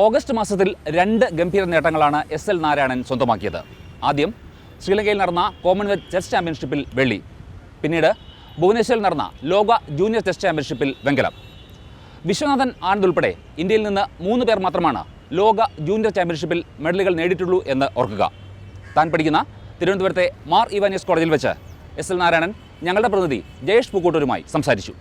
August മാസത്തിൽ 2 ഗംഭീര നേട്ടങ്ങളാണ് എസ്.എൽ. നാരായണൻ സ്വന്തമാക്കിയത്. ആദ്യം ശ്രീലങ്കയിൽ നടന്ന കോമൺവെൽത്ത് ചെസ് ചാമ്പ്യൻഷിപ്പിൽ വെള്ളി, പിന്നീട് ഭുവനേശ്വറിൽ നടന്ന ലോക ജൂനിയർ ചെസ് ചാമ്പ്യൻഷിപ്പിൽ വെങ്കലം. വിശ്വനാഥൻ ആനന്ദ് ഉൾപ്പെടെ ഇന്ത്യയിൽ നിന്ന് 3 പേർ മാത്രമാണ് ലോക ജൂനിയർ ചാമ്പ്യൻഷിപ്പിൽ മെഡലുകൾ നേടിയിട്ടുള്ളൂ എന്ന് ഓർക്കുക. താൻ പഠിക്കുന്ന തിരുവനന്തപുരത്തെ മാർ ഇവാനിയസ് കോളേജിൽ വെച്ച് എസ്.എൽ. നാരായണൻ ഞങ്ങളുടെ പ്രതിനിധി ജയേഷ് പൂക്കോട്ടൂരുമായി സംസാരിച്ചു.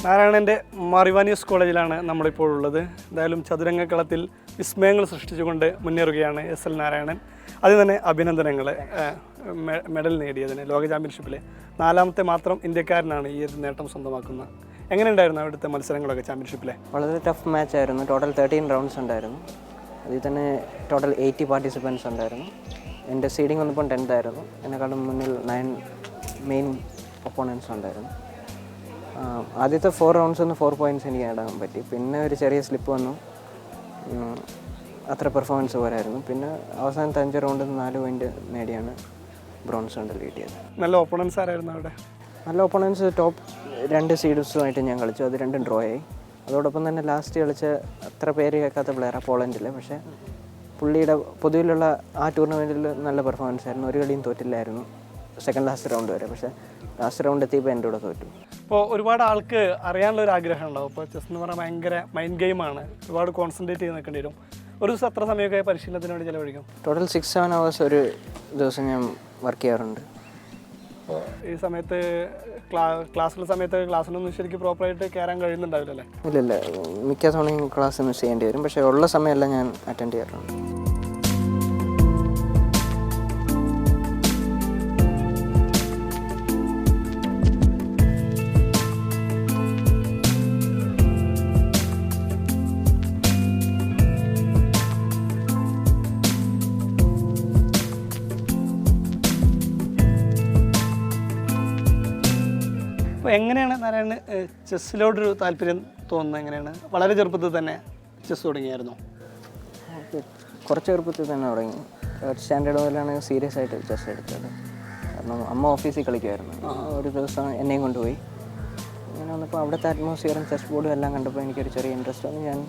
നാരായണൻ്റെ മാർ ഇവാനിയസ് കോളേജിലാണ് നമ്മളിപ്പോൾ ഉള്ളത്. എന്തായാലും ചതുരംഗക്കളത്തിൽ വിസ്മയങ്ങൾ സൃഷ്ടിച്ചുകൊണ്ട് മുന്നേറുകയാണ് എസ്.എൽ. നാരായണൻ. അതിൽ തന്നെ അഭിനന്ദനങ്ങൾ. മെഡൽ നേടിയതിന് ലോക ചാമ്പ്യൻഷിപ്പിലെ 4ാമത്തെ മാത്രം ഇന്ത്യക്കാരനാണ് ഈ ഒരു നേട്ടം സ്വന്തമാക്കുന്നത്. എങ്ങനെയുണ്ടായിരുന്നു അവിടുത്തെ മത്സരങ്ങളൊക്കെ ചാമ്പ്യൻഷിപ്പിലെ? വളരെ ടഫ് മാച്ചായിരുന്നു. ടോട്ടൽ 13 റൗണ്ട്സ് ഉണ്ടായിരുന്നു. അതിൽ തന്നെ ടോട്ടൽ 80 പാർട്ടിസിപ്പൻസ് ഉണ്ടായിരുന്നു. എൻ്റെ സീഡിങ് വന്നപ്പോൾ 10th ആയിരുന്നു. എന്നെക്കാളും മുന്നിൽ 9 മെയിൻ ഒപ്പോണൻസ് ഉണ്ടായിരുന്നു. ആദ്യത്തെ 4 റൗണ്ട്സ് ഒന്ന് 4 പോയിൻറ്റ്സ് എനിക്ക് നേടാൻ പറ്റി. പിന്നെ ഒരു ചെറിയ സ്ലിപ്പ് വന്നു, അത്ര പെർഫോമൻസ് പോരായിരുന്നു. പിന്നെ അവസാനത്തെ 5 റൗണ്ടിൽ 4 പോയിൻറ്റ് നേടിയാണ് ബ്രോൺസ് മെഡൽ കിട്ടിയത്. നല്ല ഓപ്പണൻസ് ആരായിരുന്നു അവിടെ? നല്ല ഓപ്പണൻസ് ടോപ്പ് 2 സീഡ്സുമായിട്ട് ഞാൻ കളിച്ചു. അത് 2 ഡ്രോ ആയി. അതോടൊപ്പം തന്നെ ലാസ്റ്റ് കളിച്ച അത്ര പേര് കേൾക്കാത്ത പ്ലെയറാണ് പോളണ്ടിൽ. പക്ഷേ പുള്ളിയുടെ പൊതുവിലുള്ള ആ ടൂർണമെൻറ്റിൽ നല്ല പെർഫോമൻസ് ആയിരുന്നു. ഒരു കളിയും തോറ്റില്ലായിരുന്നു സെക്കൻഡ് ലാസ്റ്റ് റൗണ്ട് വരെ. പക്ഷേ ലാസ്റ്റ് റൗണ്ട് എത്തിയപ്പോൾ എൻ്റെ കൂടെ തോറ്റു. ഇപ്പോൾ ഒരുപാട് ആൾക്ക് അറിയാനുള്ളൊരു ആഗ്രഹം ഉണ്ടാവും. ഇപ്പോൾ ചെസ് എന്ന് പറഞ്ഞാൽ ഭയങ്കര മൈൻഡ് ഗെയിമാണ്. ഒരുപാട് കോൺസെൻട്രേറ്റ് ചെയ്ത് നിൽക്കേണ്ടി വരും. ഒരു ദിവസം എത്ര സമയമൊക്കെ പരിശീലനത്തിന് വേണ്ടി ചിലവഴിക്കും? ടോട്ടൽ 6-7 hours ഒരു ദിവസം ഞാൻ വർക്ക് ചെയ്യാറുണ്ട്. അപ്പോൾ ഈ സമയത്ത് ക്ലാസ്സിലെ സമയത്ത് ക്ലാസ്സിലൊന്നും ശരിക്കും പ്രോപ്പറായിട്ട് കയറാൻ കഴിയുന്നുണ്ടാവില്ലല്ലേ? ഇല്ല, മിക്ക തവണയും ക്ലാസ് മിസ് ചെയ്യേണ്ടി വരും. പക്ഷേ ഉള്ള സമയമെല്ലാം ഞാൻ അറ്റൻഡ് ചെയ്യാറുണ്ട്. അപ്പോൾ എങ്ങനെയാണ് നാരായണന് ചെസ്സിലോടൊരു താല്പര്യം തോന്നുന്നത്? എങ്ങനെയാണ്? വളരെ ചെറുപ്പത്തിൽ തന്നെ ചെസ് തുടങ്ങിയായിരുന്നു? കുറച്ച് ചെറുപ്പത്തിൽ തന്നെ തുടങ്ങി. 3rd സ്റ്റാൻഡേർഡ് മുതലാണ് സീരിയസ് ആയിട്ട് ചെസ് എടുത്തത്. കാരണം അമ്മ ഓഫീസിൽ കളിക്കുമായിരുന്നു. ഒരു ദിവസം എന്നെയും കൊണ്ടുപോയി. അങ്ങനെ വന്നപ്പോൾ അവിടുത്തെ അറ്റ്മോസ്ഫിയറും ചെസ് ബോർഡും എല്ലാം കണ്ടപ്പോൾ എനിക്കൊരു ചെറിയ ഇൻട്രസ്റ്റ് വന്നു. ഞാൻ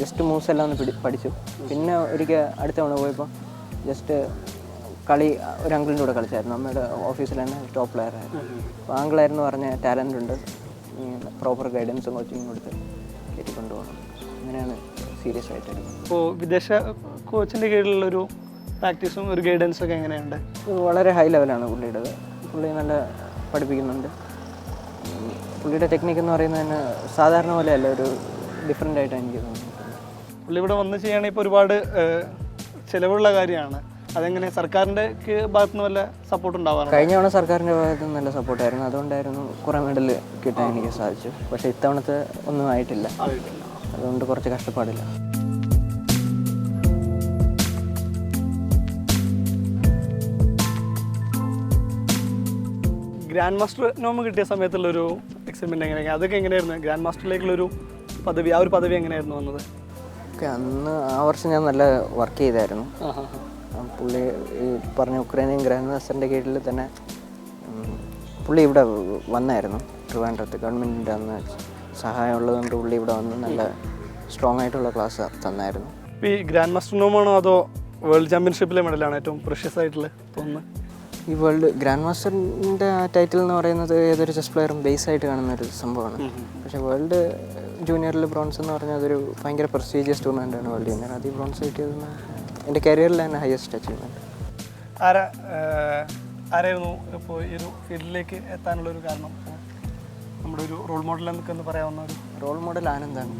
ജസ്റ്റ് മൂവ്സ് എല്ലാം ഒന്ന് പഠിച്ചു. പിന്നെ ഒരിക്കൽ അടുത്ത തവണ പോയപ്പോൾ ജസ്റ്റ് കളി ഒരു അങ്കിളിൻ്റെ കൂടെ കളിച്ചായിരുന്നു. അമ്മയുടെ ഓഫീസിൽ തന്നെ ടോപ്പ് പ്ലെയർ ആയിരുന്നു. അപ്പോൾ ആങ്കിളായിരുന്നു പറഞ്ഞ ടാലൻ്റ് ഉണ്ട്, പ്രോപ്പർ ഗൈഡൻസും കോച്ചിങ്ങും കൊടുത്ത് കയറ്റിക്കൊണ്ടു പോകണം. അങ്ങനെയാണ് സീരിയസ് ആയിട്ട് എടുക്കുന്നത്. അപ്പോൾ വിദേശ കോച്ചിൻ്റെ കീഴിലുള്ളൊരു പ്രാക്ടീസും ഒരു ഗൈഡൻസും ഒക്കെ എങ്ങനെയുണ്ട്? വളരെ ഹൈ ലെവലാണ് പുള്ളിയുടേത്. പുള്ളി നല്ല പഠിപ്പിക്കുന്നുണ്ട്. പുള്ളിയുടെ ടെക്നിക്ക് എന്ന് പറയുന്നത് തന്നെ സാധാരണ പോലെയല്ല, ഒരു ഡിഫറെൻ്റ് ആയിട്ടാണ് എനിക്ക് തോന്നുന്നത്. പുള്ളി ഇവിടെ വന്ന് ചെയ്യുകയാണെങ്കിൽ ഇപ്പോൾ ഒരുപാട് ചിലവുള്ള കാര്യമാണ്. അതെങ്ങനെ സർക്കാരിൻ്റെ ഭാഗത്തു നിന്ന് വല്ല സപ്പോർട്ട് ഉണ്ടാവാറുണ്ട്? കഴിഞ്ഞ തവണ സർക്കാരിൻ്റെ ഭാഗത്ത് നിന്ന് നല്ല സപ്പോർട്ടായിരുന്നു. അതുകൊണ്ടായിരുന്നു കുറേ മെഡൽ കിട്ടാൻ എനിക്ക് സാധിച്ചു. പക്ഷേ ഇത്തവണത്തെ ഒന്നും ആയിട്ടില്ല. അതുകൊണ്ട് കുറച്ച് കഷ്ടപ്പാടില്ല. ഗ്രാൻഡ് മാസ്റ്റർ നോമ് കിട്ടിയ സമയത്തുള്ളൊരു എക്സ്പെരിമെൻ്റ് എങ്ങനെയാണ്? അതൊക്കെ എങ്ങനെയായിരുന്നു? ഗ്രാൻഡ് മാസ്റ്ററിലേക്കുള്ളൊരു പദവി, ആ ഒരു പദവി എങ്ങനെയായിരുന്നു വന്നത്? അന്ന് ആ വർഷം ഞാൻ നല്ല വർക്ക് ചെയ്തായിരുന്നു. പുള്ളി ഈ പറഞ്ഞ ഉക്രൈനിയൻ ഗ്രാൻഡ് മാസ്റ്ററിൻ്റെ കീഴിൽ തന്നെ പുള്ളി ഇവിടെ വന്നായിരുന്നു. ട്രിവാൻഡ്രത്ത് ഗവൺമെൻറ്റിൻ്റെ അന്ന് സഹായം ഉള്ളതുകൊണ്ട് പുള്ളി ഇവിടെ വന്ന് നല്ല സ്ട്രോങ് ആയിട്ടുള്ള ക്ലാസ് തന്നായിരുന്നു. ഈ ഗ്രാൻഡ് മാസ്റ്റർ നോമാണോ അതോ വേൾഡ് ചാമ്പ്യൻഷിപ്പിലെ മെഡലാണ് ഏറ്റവും പ്രഷ്യസ് ആയിട്ടുള്ള തോന്നുന്നത്? ഈ വേൾഡ് ഗ്രാൻഡ് മാസ്റ്ററിൻ്റെ ടൈറ്റിൽ എന്ന് പറയുന്നത് ഏതൊരു ചെസ് പ്ലെയറും ബേസ് ആയിട്ട് കാണുന്നൊരു സംഭവമാണ്. പക്ഷേ വേൾഡ് ജൂനിയറിൽ ബ്രോൺസ് എന്ന് പറഞ്ഞാൽ അതൊരു ഭയങ്കര പ്രസ്റ്റീജിയസ് ടൂർണമെൻറ്റാണ് വേൾഡ് ജൂനിയർ. അത് ഈ ബ്രോൺസ് കിട്ടിയതെന്ന് എൻ്റെ കരിയറിൽ തന്നെ ഹയസ്റ്റ് അച്ചീവ്മെൻറ്റ്. ആരായിരുന്നു ഇപ്പോൾ ഈ ഒരു ഫീൽഡിലേക്ക് എത്താനുള്ളൊരു കാരണം? നമ്മുടെ ഒരു റോൾ മോഡൽ എന്നൊക്കെ ഒന്ന് പറയാവുന്ന ഒരു റോൾ മോഡൽ ആനന്ദാണ്.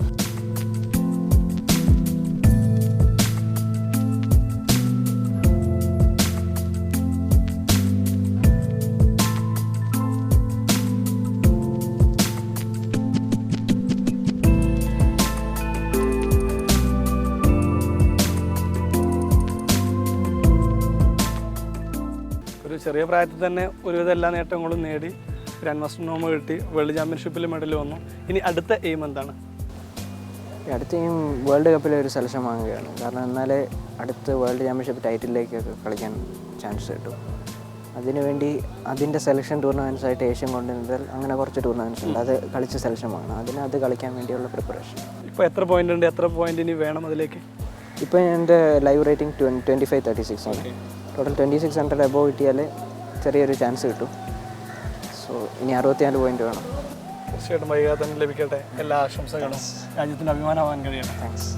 ഒരു ചെറിയ പ്രായത്തിൽ തന്നെ ഒരുവിധ എല്ലാ നേട്ടങ്ങളും നേടി ഗ്രാൻഡ് മാസ്റ്റർ നോമ കിട്ടി, വേൾഡ് ചാമ്പ്യൻഷിപ്പിൽ മെഡൽ വന്നു. ഇനി അടുത്ത എയിം എന്താണ്? അടുത്ത വേൾഡ് കപ്പിൽ ഒരു സെലക്ഷൻ വാങ്ങുകയാണ്. കാരണം എന്നാലേ അടുത്ത വേൾഡ് ചാമ്പ്യൻഷിപ്പ് ടൈറ്റിലേക്കൊക്കെ കളിക്കാൻ ചാൻസ് കിട്ടും. അതിനുവേണ്ടി അതിൻ്റെ സെലക്ഷൻ ടൂർണമെൻറ്റ്സ് ആയിട്ട് ഏഷ്യൻ കോണ്ടിനെൻ്റൽ അങ്ങനെ കുറച്ച് ടൂർണമെൻറ്റ്സ് ഉണ്ട്. അത് കളിച്ച് സെലക്ഷൻ വാങ്ങണം. അത് കളിക്കാൻ വേണ്ടിയുള്ള പ്രിപ്പറേഷൻ. ഇപ്പോൾ എത്ര പോയിന്റ് ഉണ്ട്, എത്ര പോയിന്റ് ഇനി വേണം അതിലേക്ക്? ഇപ്പോൾ എൻ്റെ ലൈവ് റേറ്റിംഗ് 25-36 ആണ്. ടോട്ടൽ 2600 എബോവ് കിട്ടിയാൽ ചെറിയൊരു ചാൻസ് കിട്ടും. സോ ഇനി 64 പോയിന്റ് വേണം. തീർച്ചയായിട്ടും വൈകാതെ തന്നെ ലഭിക്കട്ടെ. എല്ലാ ആശംസകളും. രാജ്യത്തിന് അഭിമാനമാവാൻ കഴിയണം. താങ്ക്സ്.